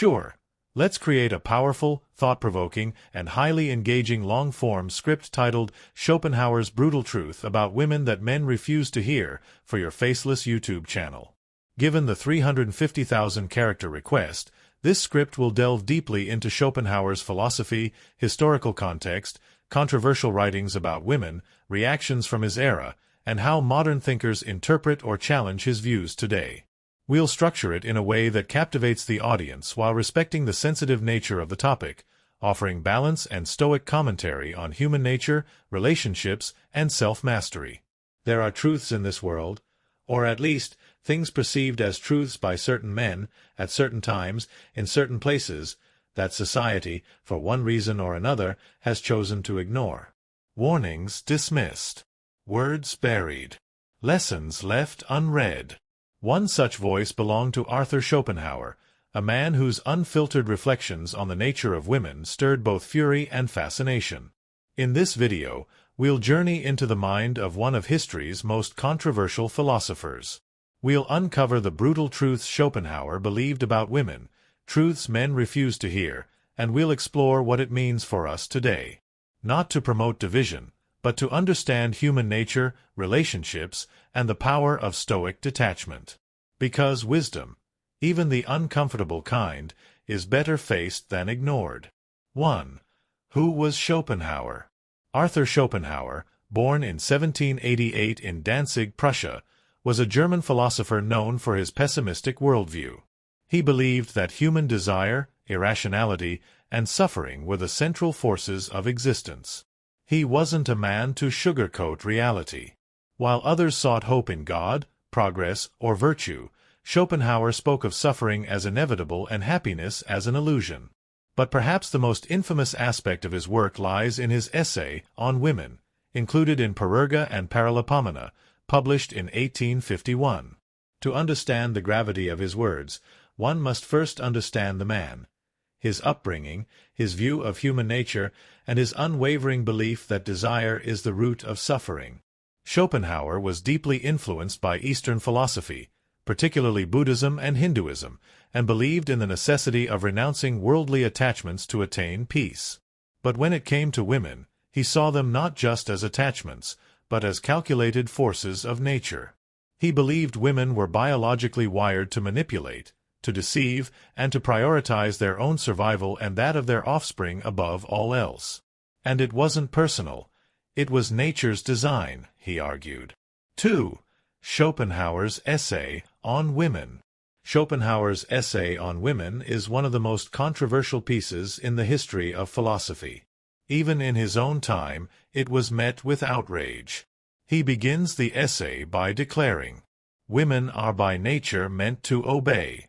Sure. Let's create a powerful, thought-provoking, and highly engaging long-form script titled Schopenhauer's Brutal Truth About Women That Men Refuse to Hear for your faceless YouTube channel. Given the 350,000 character request, this script will delve deeply into Schopenhauer's philosophy, historical context, controversial writings about women, reactions from his era, and how modern thinkers interpret or challenge his views today. We'll structure it in a way that captivates the audience while respecting the sensitive nature of the topic, offering balance and Stoic commentary on human nature, relationships, and self-mastery. There are truths in this world, or at least things perceived as truths by certain men, at certain times, in certain places, that society, for one reason or another, has chosen to ignore. Warnings dismissed. Words buried. Lessons left unread. One such voice belonged to Arthur Schopenhauer, a man whose unfiltered reflections on the nature of women stirred both fury and fascination. In this video, we'll journey into the mind of one of history's most controversial philosophers. We'll uncover the brutal truths Schopenhauer believed about women, truths men refuse to hear, and we'll explore what it means for us today. Not to promote division, but to understand human nature, relationships, and the power of Stoic detachment. Because wisdom, even the uncomfortable kind, is better faced than ignored. 1. Who was Schopenhauer? Arthur Schopenhauer, born in 1788 in Danzig, Prussia, was a German philosopher known for his pessimistic worldview. He believed that human desire, irrationality, and suffering were the central forces of existence. He wasn't a man to sugarcoat reality. While others sought hope in God, progress, or virtue, Schopenhauer spoke of suffering as inevitable and happiness as an illusion. But perhaps the most infamous aspect of his work lies in his essay on women, included in Parerga and Paralipomena, published in 1851. To understand the gravity of his words, one must first understand the man, his upbringing, his view of human nature, and his unwavering belief that desire is the root of suffering. Schopenhauer was deeply influenced by Eastern philosophy, particularly Buddhism and Hinduism, and believed in the necessity of renouncing worldly attachments to attain peace. But when it came to women, he saw them not just as attachments, but as calculated forces of nature. He believed women were biologically wired to manipulate, to deceive, and to prioritize their own survival and that of their offspring above all else. And it wasn't personal. It was nature's design, he argued. 2. Schopenhauer's essay on women. Schopenhauer's essay on women is one of the most controversial pieces in the history of philosophy. Even in his own time, it was met with outrage. He begins the essay by declaring, "Women are by nature meant to obey,"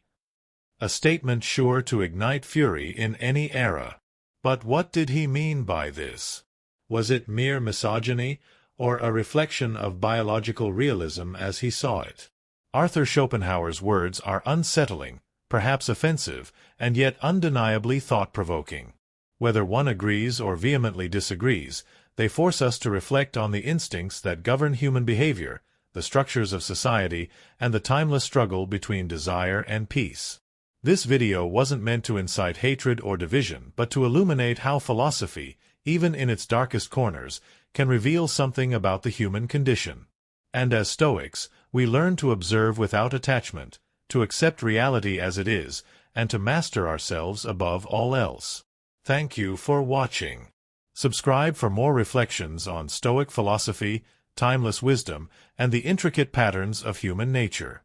a statement sure to ignite fury in any era. But what did he mean by this? Was it mere misogyny, or a reflection of biological realism as he saw it? Arthur Schopenhauer's words are unsettling, perhaps offensive, and yet undeniably thought-provoking. Whether one agrees or vehemently disagrees, they force us to reflect on the instincts that govern human behavior, the structures of society, and the timeless struggle between desire and peace. This video wasn't meant to incite hatred or division, but to illuminate how philosophy, even in its darkest corners, can reveal something about the human condition. And as Stoics, we learn to observe without attachment, to accept reality as it is, and to master ourselves above all else. Thank you for watching. Subscribe for more reflections on Stoic philosophy, timeless wisdom, and the intricate patterns of human nature.